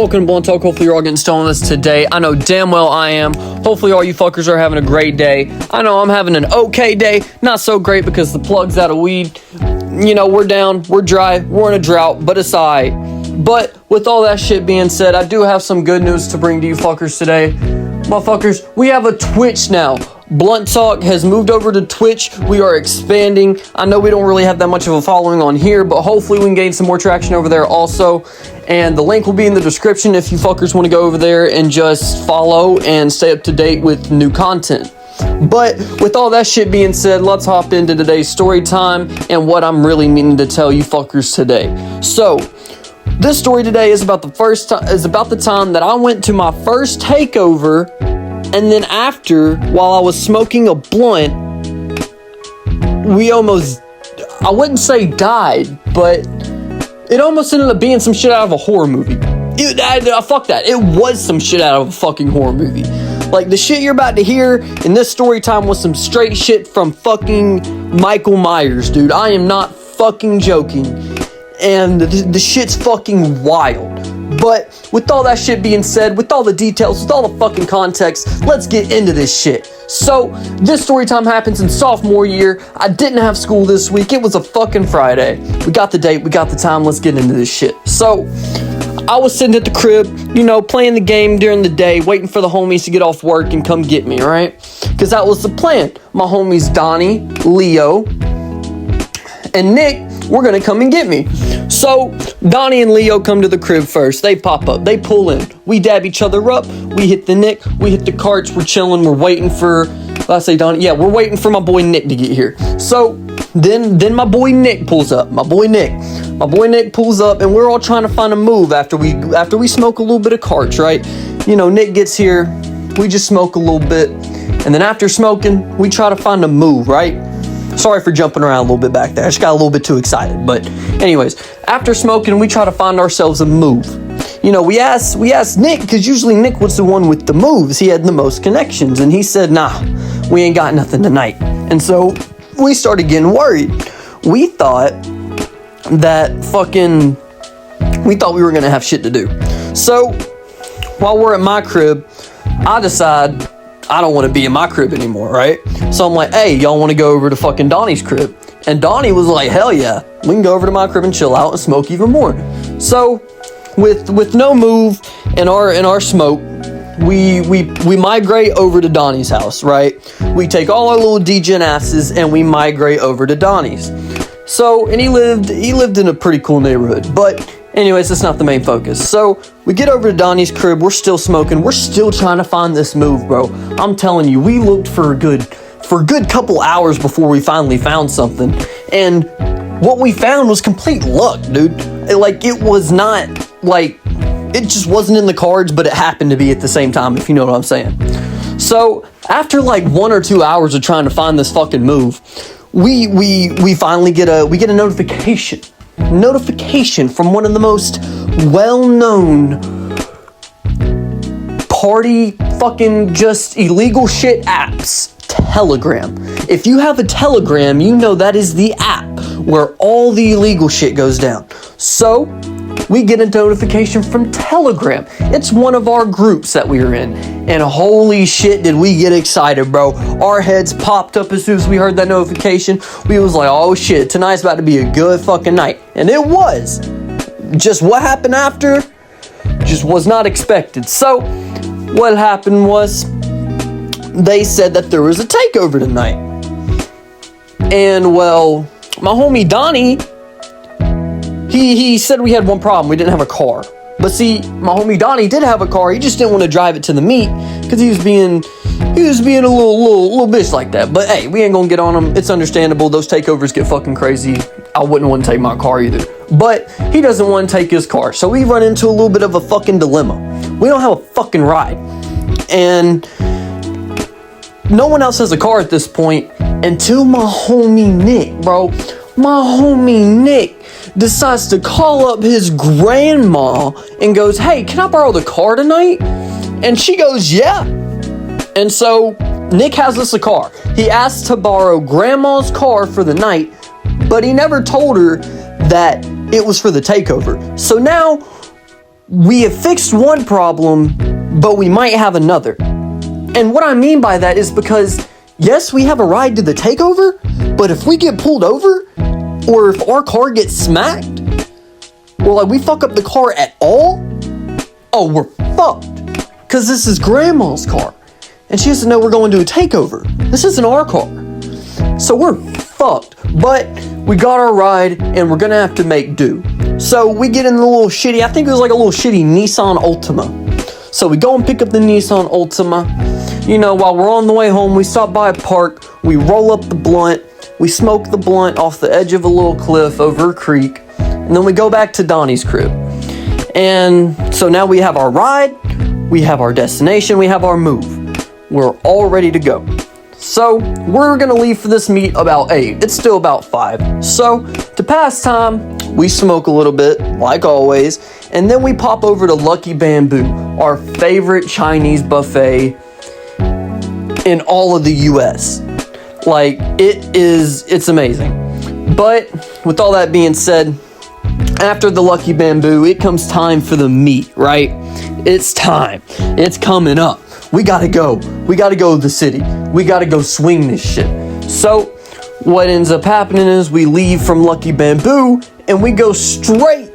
welcome to Blunt Talk. Hopefully you're all getting stoned this today. I know damn well I am. Hopefully all you fuckers are having a great day. I know I'm having an okay day. Not so great because the plug's out of weed. You know, we're down, we're dry, we're in a drought, but it's alright. But with all that shit being said, I do have some good news to bring to you fuckers today. Motherfuckers, we have a Twitch now. Blunt Talk has moved over to Twitch. We are expanding. I know we don't really have that much of a following on here, but hopefully we can gain some more traction over there also. And the link will be in the description if you fuckers want to go over there and just follow and stay up to date with new content. But with all that shit being said, let's hop into today's story time and what I'm really meaning to tell you fuckers today. So, this story today is about the time that I went to my first takeover, and then after, while I was smoking a blunt, we almost, I wouldn't say died, but it almost ended up being some shit out of a horror movie. Fuck that. It was some shit out of a fucking horror movie. Like, the shit you're about to hear in this story time was some straight shit from fucking Michael Myers, dude. I am not fucking joking. And the shit's fucking wild. But with all that shit being said, with all the details, with all the fucking context, let's get into this shit. So, this story time happens in sophomore year. I didn't have school this week. It was a fucking Friday. We got the date, we got the time, let's get into this shit. So, I was sitting at the crib, you know, playing the game during the day, waiting for the homies to get off work and come get me, right? Because that was the plan. My homies Donnie, Leo, and Nick were gonna come and get me. So, Donnie and Leo come to the crib first. They pop up, they pull in. We dab each other up, we hit the Nick, we hit the carts, we're chilling, we're waiting for, we're waiting for my boy Nick to get here. So, then my boy Nick pulls up. My boy Nick pulls up, and we're all trying to find a move after we smoke a little bit of carts, right? You know, Nick gets here, we just smoke a little bit, and then after smoking, we try to find a move, right? Sorry for jumping around a little bit back there. I just got a little bit too excited. But anyways, after smoking, we try to find ourselves a move. You know, we asked Nick, because usually Nick was the one with the moves. He had the most connections. And he said, nah, we ain't got nothing tonight. And so we started getting worried. We thought we were going to have shit to do. So while we're at my crib, I decide I don't want to be in my crib anymore, right? So I'm like, hey, y'all want to go over to fucking Donnie's crib? And Donnie was like, hell yeah, we can go over to my crib and chill out and smoke even more. So with no move in our smoke, we migrate over to Donnie's house, right? We take all our little degen asses and we migrate over to Donnie's. So, and he lived in a pretty cool neighborhood, but anyways, that's not the main focus. So, we get over to Donnie's crib, we're still smoking, we're still trying to find this move, bro. I'm telling you, we looked for a good couple hours before we finally found something. And what we found was complete luck, dude. It just wasn't in the cards, but it happened to be at the same time, if you know what I'm saying. So, after like 1 or 2 hours of trying to find this fucking move, we finally get a notification from one of the most well-known party fucking just illegal shit apps, Telegram. If you have a Telegram, you know that is the app where all the illegal shit goes down. So we get a notification from Telegram. It's one of our groups that we were in. And holy shit, did we get excited, bro. Our heads popped up as soon as we heard that notification. We was like, oh shit, tonight's about to be a good fucking night. And it was. Just what happened after just was not expected. So what happened was they said that there was a takeover tonight. And well, my homie Donnie, He said we had one problem. We didn't have a car. But see, my homie Donnie did have a car. He just didn't want to drive it to the meet because he was being a little bitch like that. But hey, we ain't gonna get on him. It's understandable. Those takeovers get fucking crazy. I wouldn't want to take my car either. But he doesn't want to take his car. So we run into a little bit of a fucking dilemma. We don't have a fucking ride. And no one else has a car at this point until my homie Nick, bro. My homie Nick decides to call up his grandma and goes, hey, can I borrow the car tonight? And she goes, yeah. And so Nick has us a car. He asked to borrow grandma's car for the night, but he never told her that it was for the takeover. So now we have fixed one problem, but we might have another. And what I mean by that is because, yes, we have a ride to the takeover, but if we get pulled over, or if our car gets smacked, or like we fuck up the car at all, oh, we're fucked. Because this is Grandma's car, and she has to know we're going to a takeover. This isn't our car. So we're fucked. But we got our ride, and we're gonna have to make do. So we get in the little shitty, I think it was like a little shitty Nissan Altima. So we go and pick up the Nissan Altima. You know, while we're on the way home, we stop by a park, we roll up the blunt, we smoke the blunt off the edge of a little cliff over a creek, and then we go back to Donnie's crib. And so now we have our ride, we have our destination, we have our move. We're all ready to go. So we're gonna leave for this meet about 8. It's still about 5. So to pass time, we smoke a little bit, like always, and then we pop over to Lucky Bamboo, our favorite Chinese buffet in all of the US. Like, it's amazing. But with all that being said, after the Lucky Bamboo, it comes time for the meet, right? It's time. It's coming up. We gotta go. We gotta go to the city. We gotta go swing this shit. So what ends up happening is we leave from Lucky Bamboo and we go straight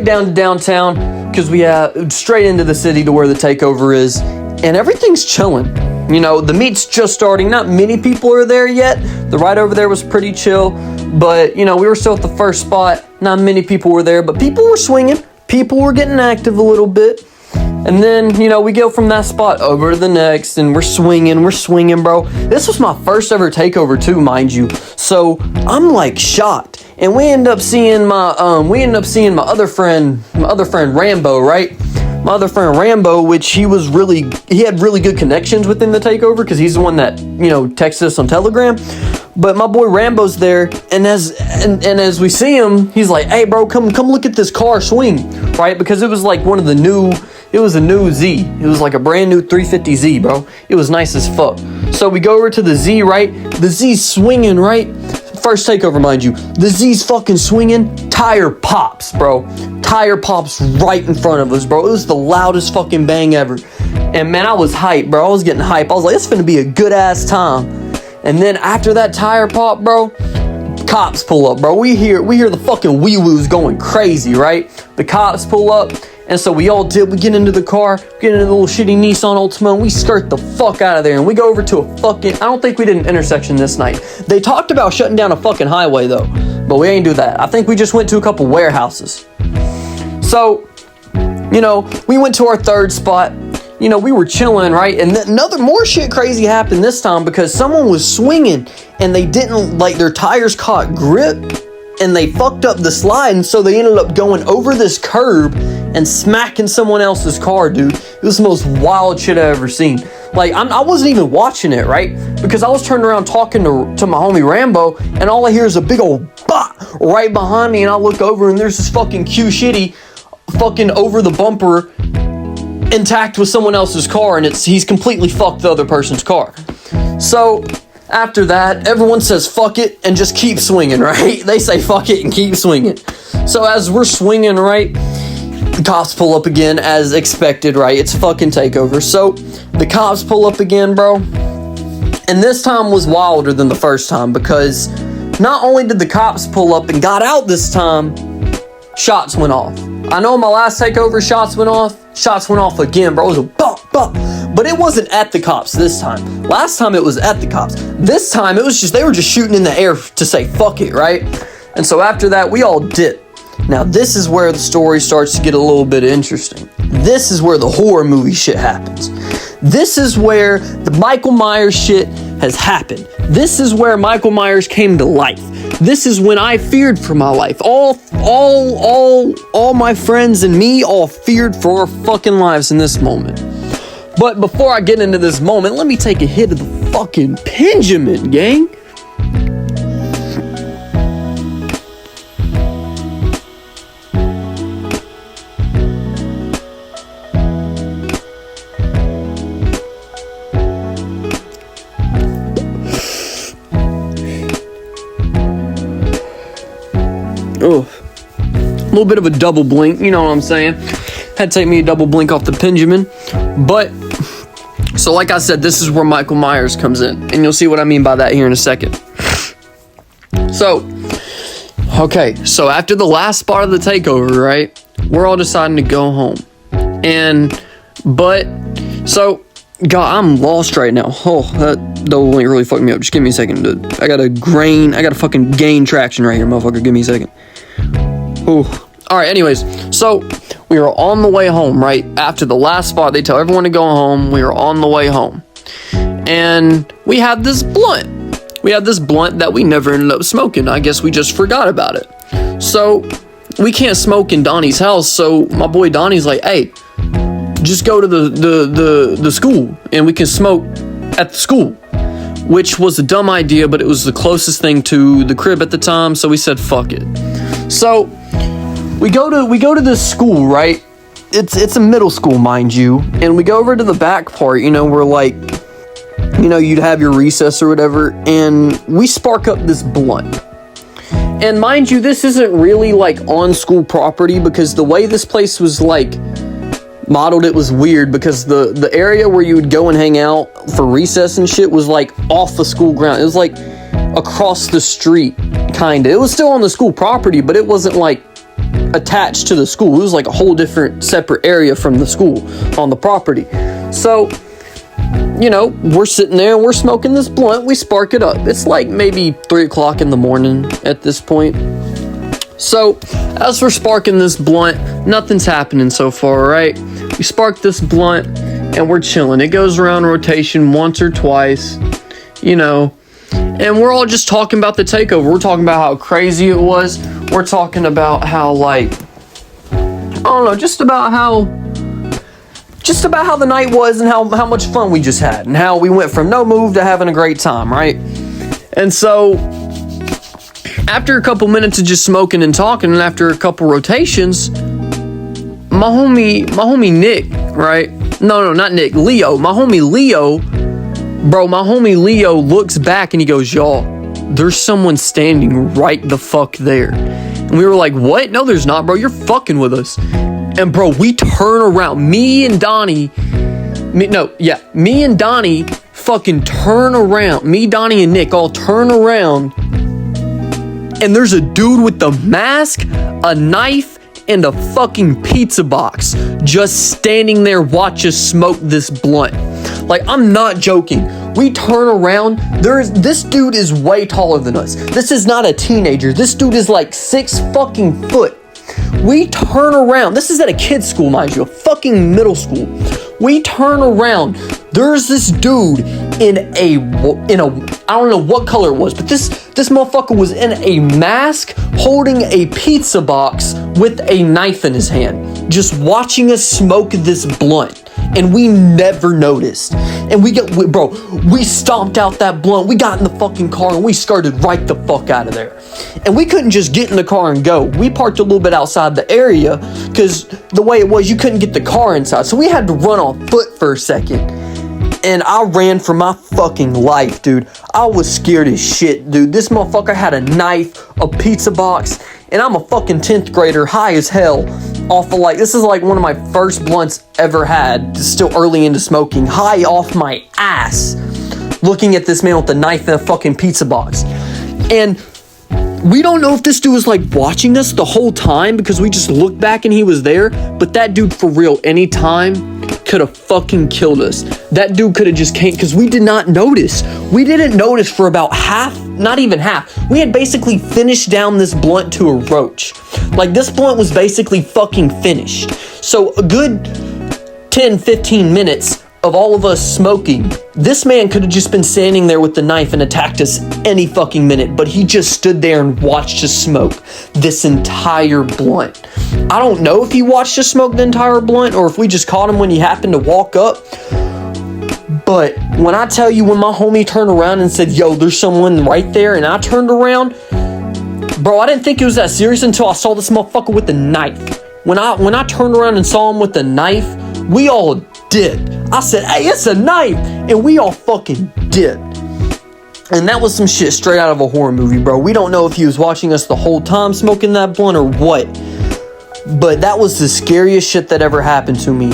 down to downtown, because we have straight into the city to where the takeover is, and everything's chilling. You know, the meet's just starting. Not many people are there yet. The ride over there was pretty chill, but you know, we were still at the first spot. Not many people were there, but people were swinging. People were getting active a little bit. And then, you know, we go from that spot over to the next, and we're swinging, bro. This was my first ever takeover too, mind you. So I'm like shocked. And we end up seeing my other friend Rambo, right? My other friend Rambo, which he had really good connections within the takeover, because he's the one that, you know, texted us on Telegram. But my boy Rambo's there, and as we see him, he's like, "Hey, bro, come look at this car swing," right? Because it was like a new Z. It was like a brand new 350Z, bro. It was nice as fuck. So we go over to the Z, right? The Z's swinging, right? First takeover, mind you. The Z's fucking swinging. Tire pops, bro. Tire pops right in front of us, bro. It was the loudest fucking bang ever. And man, I was hyped, bro. I was getting hyped. I was like, it's finna be a good ass time. And then after that tire pop, bro, cops pull up, bro. We hear the fucking wee-woos going crazy, right? The cops pull up, and so we get into the car, get into the little shitty Nissan Altima, and we skirt the fuck out of there, and we go over to a fucking, I don't think we did an intersection this night. They talked about shutting down a fucking highway, though, but we ain't do that. I think we just went to a couple warehouses. So, you know, we went to our third spot. You know, we were chilling, right? And more shit crazy happened this time, because someone was swinging and they didn't, like, their tires caught grip and they fucked up the slide, and so they ended up going over this curb and smacking someone else's car, dude. It was the most wild shit I ever seen. Like, I wasn't even watching it, right? Because I was turning around talking to my homie Rambo, and all I hear is a big old bop right behind me, and I look over and there's this fucking Q Shitty fucking over the bumper intact with someone else's car, and he's completely fucked the other person's car. So after that, everyone says fuck it and just keep swinging, right? They say fuck it and keep swinging. So as we're swinging, right, the cops pull up again as expected, right? It's fucking takeover. So the cops pull up again, bro, and this time was wilder than the first time, because not only did the cops pull up and got out this time, shots went off. I know in my last takeover, shots went off again, bro. It was a bump. But it wasn't at the cops this time. Last time it was at the cops. This time it was they were just shooting in the air to say fuck it, right? And so after that, we all dipped. Now this is where the story starts to get a little bit interesting. This is where the horror movie shit happens. This is where the Michael Myers shit has happened. This is where Michael Myers came to life. This is when I feared for my life. All my friends and me all feared for our fucking lives in this moment. But before I get into this moment, let me take a hit of the fucking Benjamin, gang. little bit of a double blink, you know what I'm saying? Had to take me a double blink off the Benjamin. But, so like I said, this is where Michael Myers comes in. And you'll see what I mean by that here in a second. So, okay, so after the last spot of the takeover, right? We're all deciding to go home. So, God, I'm lost right now. Oh, that double blink really fucked me up. Just give me a second. I gotta fucking gain traction right here, motherfucker. Give me a second. Ooh. Alright, anyways. So, we were on the way home, right? After the last spot, they tell everyone to go home. We were on the way home. And we had this blunt. We had this blunt that we never ended up smoking. I guess we just forgot about it. So, we can't smoke in Donnie's house. So, my boy Donnie's like, hey, just go to the school and we can smoke at the school, which was a dumb idea, but it was the closest thing to the crib at the time, so we said fuck it. So we go to this school, right? It's a middle school, mind you, and we go over to the back part, you know, where like, you know, you'd have your recess or whatever, and we spark up this blunt. And mind you, this isn't really like on school property, because the way this place was like modeled, it was weird, because the area where you would go and hang out for recess and shit was like off the school ground. It was like across the street, kinda. It was still on the school property, but it wasn't like attached to the school. It was like a whole different separate area from the school on the property. So, you know, we're sitting there and we're smoking this blunt. We spark it up. It's like maybe 3 o'clock in the morning at this point. So, as we're sparking this blunt, nothing's happening so far, right? We spark this blunt, and we're chilling. It goes around rotation once or twice, you know, and we're all just talking about the takeover. We're talking about how crazy it was. We're talking about how, like, I don't know, just about how the night was and how much fun we just had and how we went from no move to having a great time, right? And so, after a couple minutes of just smoking and talking, and after a couple rotations, my homie Nick, right? No, not Nick, Leo. My homie Leo looks back and he goes, y'all, there's someone standing right the fuck there. And we were like, what? No, there's not, bro. You're fucking with us. And bro, we turn around. Me and Donnie fucking turn around. Me, Donnie, and Nick all turn around. And there's a dude with the mask, a knife, and a fucking pizza box just standing there watch us smoke this blunt. Like, I'm not joking. We turn around, this dude is way taller than us. This is not a teenager. This dude is like 6 fucking foot. We turn around. This is at a kid's school, mind you, a fucking middle school. We turn around. There's this dude in a I don't know what color it was, but this motherfucker was in a mask holding a pizza box with a knife in his hand, just watching us smoke this blunt. And we never noticed. And we stomped out that blunt. We got in the fucking car and we skirted right the fuck out of there. And we couldn't just get in the car and go. We parked a little bit outside the area because the way it was, you couldn't get the car inside. So we had to run on foot for a second. And I ran for my fucking life, dude. I was scared as shit, dude. This motherfucker had a knife, a pizza box, and I'm a fucking 10th grader, high as hell, off of this is like one of my first blunts ever had, still early into smoking, high off my ass, looking at this man with a knife and a fucking pizza box. And we don't know if this dude was like watching us the whole time because we just looked back and he was there, but that dude for real, anytime, could have fucking killed us. That dude could have just came, because we did not notice. We didn't notice for about half, not even half. We had basically finished down this blunt to a roach. Like, this blunt was basically fucking finished. So a good 10-15 minutes of all of us smoking, this man could have just been standing there with the knife and attacked us any fucking minute, but he just stood there and watched us smoke this entire blunt. I don't know if he watched us smoke the entire blunt or if we just caught him when he happened to walk up, but when I tell you, when my homie turned around and said, yo, there's someone right there, and I turned around, bro, I didn't think it was that serious until I saw this motherfucker with the knife. When I turned around and saw him with the knife, we all dipped. I said, hey, it's a knife, and we all fucking dipped. And that was some shit straight out of a horror movie, bro. We don't know if he was watching us the whole time smoking that blunt or what. But that was the scariest shit that ever happened to me.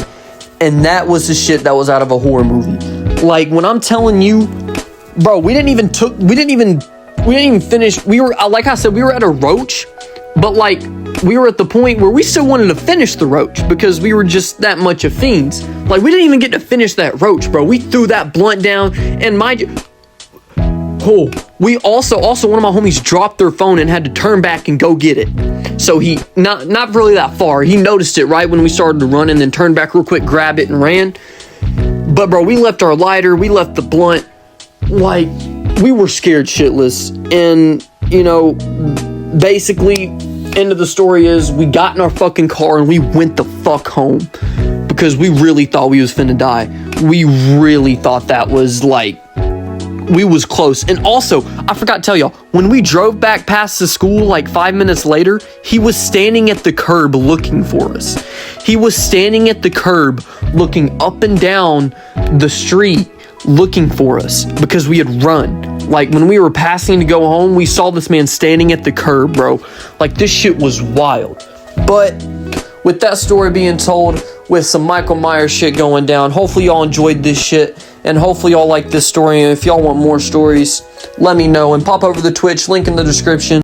And that was the shit that was out of a horror movie. Like, when I'm telling you, bro, we didn't even finish. We were, like I said, we were at a roach, but like, we were at the point where we still wanted to finish the roach because we were just that much of fiends. Like, we didn't even get to finish that roach, bro. We threw that blunt down, and we also one of my homies dropped their phone and had to turn back and go get it. So he, not really that far. He noticed it right when we started to run and then turned back real quick, grabbed it and ran. But bro, we left our lighter, we left the blunt. Like, we were scared shitless. And, you know, basically, end of the story is we got in our fucking car and we went the fuck home because we really thought we was finna die. We really thought that was like, we was close. And also, I forgot to tell y'all, when we drove back past the school like 5 minutes later, he was standing at the curb looking for us. He was standing at the curb looking up and down the street looking for us because we had run. Like, when we were passing to go home, we saw this man standing at the curb, bro. Like, this shit was wild. But with that story being told, with some Michael Myers shit going down, hopefully y'all enjoyed this shit, and hopefully y'all like this story. And if y'all want more stories, let me know, and pop over to the Twitch, link in the description.